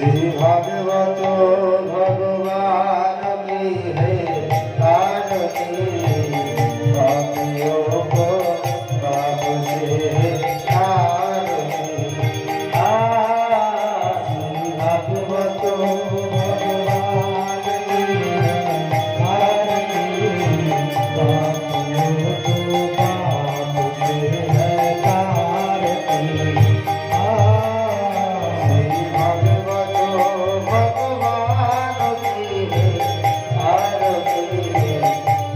श्री भागवत भगवान की है आरती पापियों को पाप से आरती श्री भागवत भगवान की है आरती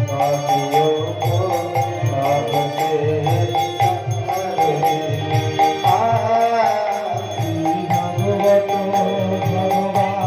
पापियों को पाप से है तारती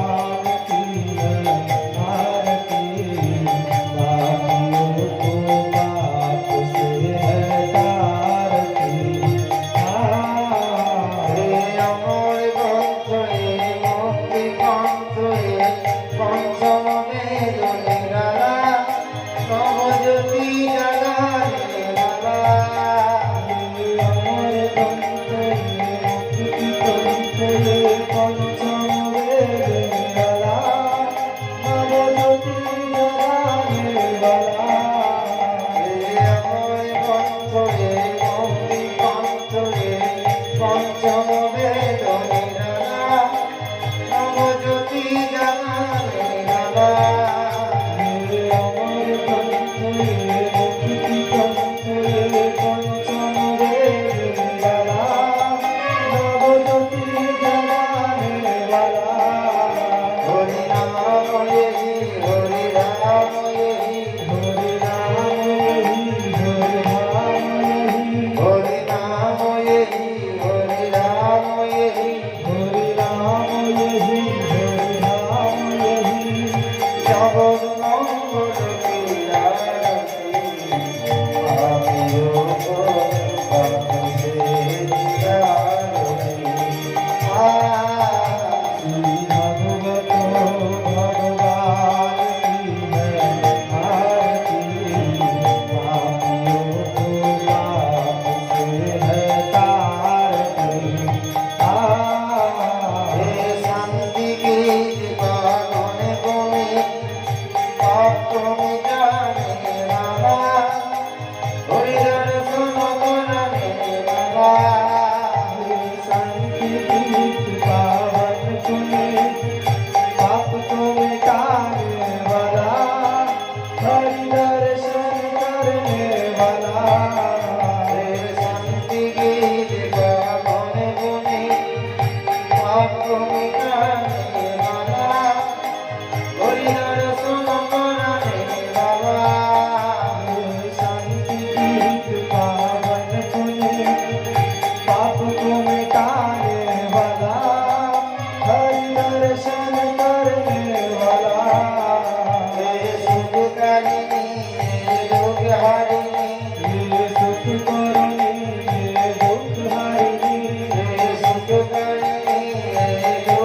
Hare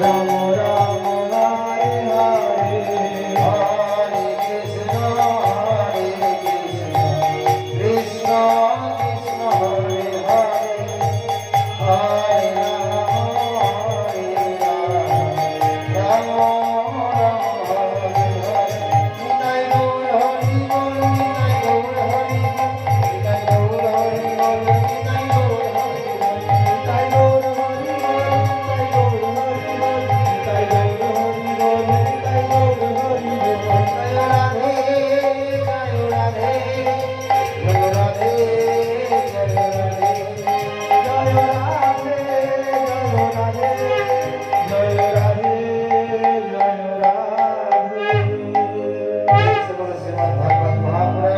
রাম রাম হরে হরে হরে কৃষ্ণ কৃষ্ণ কৃষ্ণ হরে হরে হরে রাম রাম হরে হরে নিতাই গৌর হরি বল নিতাই গৌর হরি বল নিতাই গৌর হরি বল নিতাই গৌর হরি বল নিতাই গৌর হরি বল নিতাই গৌর হরি বল নিতাই গৌর হরি বল নিতাই গৌর হরি বল জয় রাধে জয় রাধে জয় রাধে জয় রাধে জয় রাধে জয় রাধে জয় রাধে श्रीमद् भागवत महापुराण